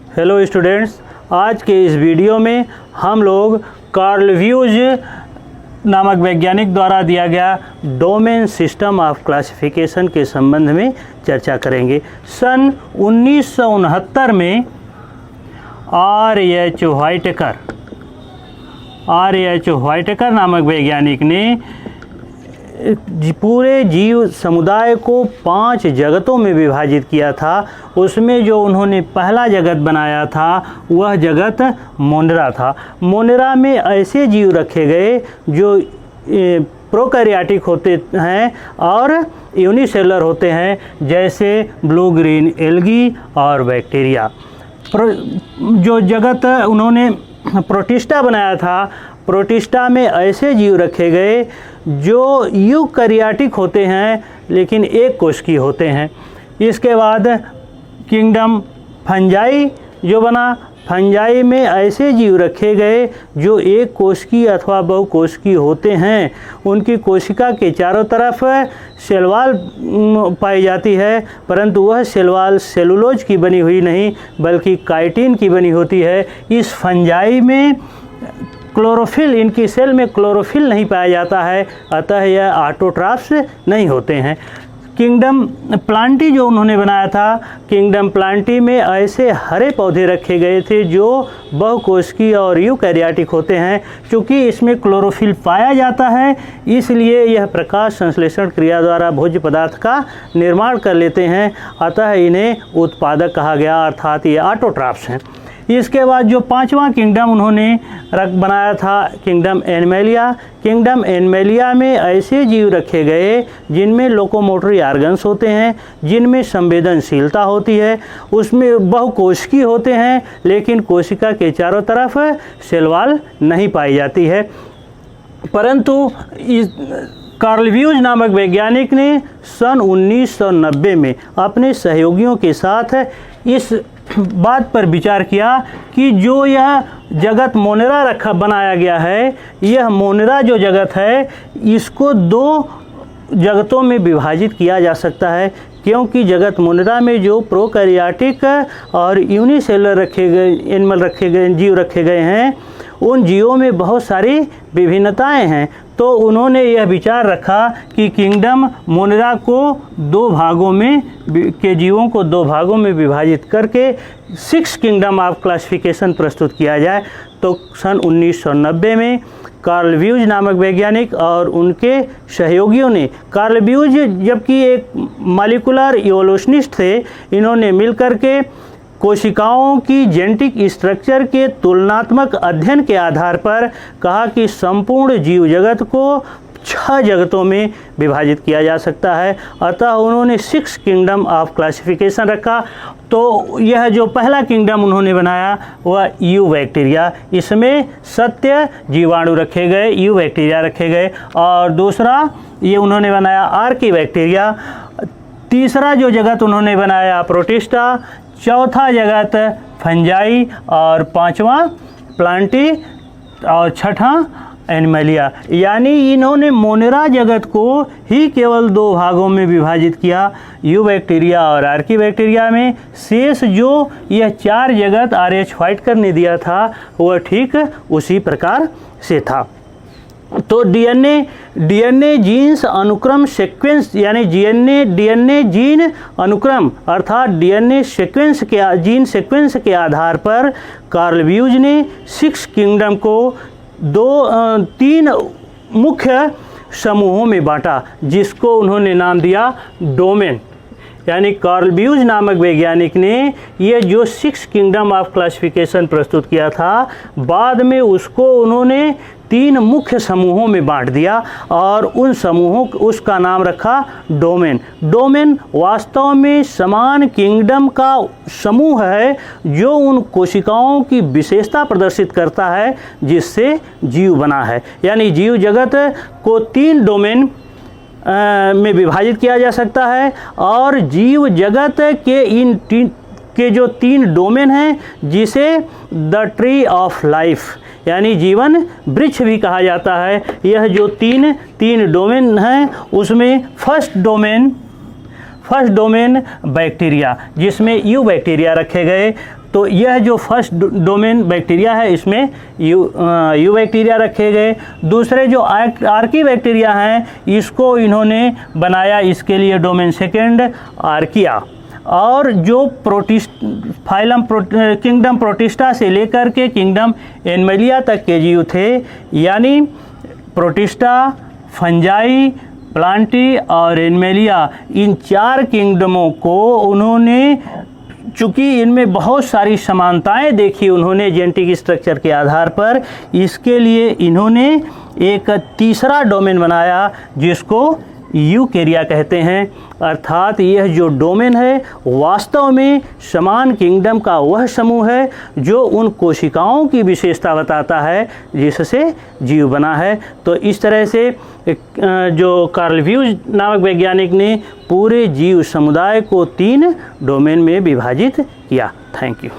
Hello students, आज के इस वीडियो में हम लोग कार्ल व्यूज नामक वैज्ञानिक द्वारा दिया गया डोमेन सिस्टम ऑफ क्लासिफिकेशन के संबंध में चर्चा करेंगे। सन 1969 में R.H. व्हाइटेकर नामक वैज्ञानिक ने पूरे जीव समुदाय को 5 जगतों में विभाजित किया था। उसमें जो उन्होंने पहला जगत बनाया था वह जगत मोनेरा था। मोनेरा में ऐसे जीव रखे गए जो प्रोकैरियोटिक होते हैं और यूनिसेलुलर होते हैं, जैसे ब्लू ग्रीन एल्गी और बैक्टीरिया। जो जगत उन्होंने प्रोटिस्टा बनाया था, प्रोटिस्टा में ऐसे जीव रखे गए जो यूकैरियोटिक होते हैं लेकिन एक कोशिकीय होते हैं। इसके बाद किंगडम फंजाई जो बना, फंजाई में ऐसे जीव रखे गए जो एक कोशिकीय अथवा बहुकोशिकीय होते हैं। उनकी कोशिका के चारों तरफ सेल वॉल पाई जाती है, परंतु वह सेल वॉल सेलुलोज की बनी हुई नहीं बल्कि काइटिन की बनी होती है। इस फंजाई में क्लोरोफिल, इनकी सेल में क्लोरोफिल नहीं पाया जाता है, अतः यह ऑटोट्रॉफ्स नहीं होते हैं। किंगडम प्लांटी जो उन्होंने बनाया था, किंगडम प्लांटी में ऐसे हरे पौधे रखे गए थे जो बहुकोशिकीय और यूकैरियोटिक होते हैं। चूँकि इसमें क्लोरोफिल पाया जाता है, इसलिए यह प्रकाश संश्लेषण क्रिया द्वारा भोज्य पदार्थ का निर्माण कर लेते हैं, अतः इन्हें उत्पादक कहा गया, अर्थात ये ऑटोट्रॉफ्स हैं। इसके बाद जो 5वां किंगडम उन्होंने बनाया था, किंगडम एनिमलिया। किंगडम एनिमलिया में ऐसे जीव रखे गए जिनमें लोकोमोटरी ऑर्गन्स होते हैं, जिनमें संवेदनशीलता होती है, उसमें बहुकोशिकीय होते हैं लेकिन कोशिका के चारों तरफ सेल वॉल नहीं पाई जाती है। परंतु कार्ल व्यूज नामक वैज्ञानिक ने सन 1990 में अपने सहयोगियों के साथ इस बात पर विचार किया कि जो यह जगत मोनेरा बनाया गया है, यह मोनेरा जो जगत है इसको 2 जगतों में विभाजित किया जा सकता है, क्योंकि जगत मोनेरा में जो प्रोकैरियोटिक और यूनिसेलुलर जीव रखे गए हैं, उन जीवों में बहुत सारी विभिन्नताएं हैं। तो उन्होंने यह विचार रखा कि किंगडम मोनेरा को 2 भागों में के जीवों को 2 भागों में विभाजित करके 6 किंगडम ऑफ क्लासिफिकेशन प्रस्तुत किया जाए। तो सन 1990 में कार्ल व्यूज नामक वैज्ञानिक और उनके सहयोगियों ने, कार्ल व्यूज जबकि एक मॉलिक्यूलर इवोल्यूशनिस्ट थे, इन्होंने मिलकर के कोशिकाओं की जेनेटिक स्ट्रक्चर के तुलनात्मक अध्ययन के आधार पर कहा कि संपूर्ण जीव जगत को 6 जगतों में विभाजित किया जा सकता है, अतः उन्होंने 6 किंगडम ऑफ क्लासिफिकेशन रखा। तो यह जो पहला किंगडम उन्होंने बनाया वह यू बैक्टीरिया, इसमें सत्य जीवाणु रखे गए, यू बैक्टीरिया रखे गए, और दूसरा ये उन्होंने बनाया आर्की बैक्टीरिया। तीसरा जो जगत उन्होंने बनाया प्रोटिस्टा, चौथा जगत फंजाई, और 5वां प्लांटी, और 6वां एनिमलिया। यानी इन्होंने मोनेरा जगत को ही केवल 2 भागों में विभाजित किया, यू बैक्टीरिया और आर्की बैक्टीरिया में। शेष जो यह 4 जगत R.H. व्हाइटेकर ने दिया था वह ठीक उसी प्रकार से था। तो डीएनए जीन्स अनुक्रम सीक्वेंस, यानी डीएनए जीन अनुक्रम अर्थात डीएनए सीक्वेंस के जीन सीक्वेंस के आधार पर कार्ल व्यूज ने 6 किंगडम को 3 मुख्य समूहों में बांटा, जिसको उन्होंने नाम दिया डोमेन। यानी कार्ल व्यूज नामक वैज्ञानिक ने ये जो 6 किंगडम ऑफ क्लासिफिकेशन प्रस्तुत किया था, बाद में उसको उन्होंने 3 मुख्य समूहों में बांट दिया और उन समूहों उसका नाम रखा डोमेन। डोमेन वास्तव में समान किंगडम का समूह है जो उन कोशिकाओं की विशेषता प्रदर्शित करता है जिससे जीव बना है। यानी जीव जगत को 3 डोमेन में विभाजित किया जा सकता है, और जीव जगत के जो 3 डोमेन हैं, जिसे द ट्री ऑफ लाइफ यानी जीवन वृक्ष भी कहा जाता है, यह जो तीन डोमेन हैं उसमें फर्स्ट डोमेन बैक्टीरिया, जिसमें यू बैक्टीरिया रखे गए। तो यह जो फर्स्ट डोमेन बैक्टीरिया है इसमें यू बैक्टीरिया रखे गए। दूसरे जो आर्की बैक्टीरिया हैं इसको इन्होंने बनाया, इसके लिए डोमेन सेकेंड आर्किया। और जो किंगडम प्रोटिस्टा से लेकर के किंगडम एनिमलिया तक के जीव थे, यानी प्रोटिस्टा, फंजाई, प्लांटी और एनिमलिया, इन 4 किंगडमों को उन्होंने, चूँकि इनमें बहुत सारी समानताएं देखी उन्होंने जेनेटिक स्ट्रक्चर के आधार पर, इसके लिए इन्होंने एक तीसरा डोमेन बनाया जिसको यूकेरिया कहते हैं। अर्थात यह जो डोमेन है वास्तव में समान किंगडम का वह समूह है जो उन कोशिकाओं की विशेषता बताता है जिससे जीव बना है। तो इस तरह से जो कार्ल व्यूज नामक वैज्ञानिक ने पूरे जीव समुदाय को 3 डोमेन में विभाजित किया। Thank you.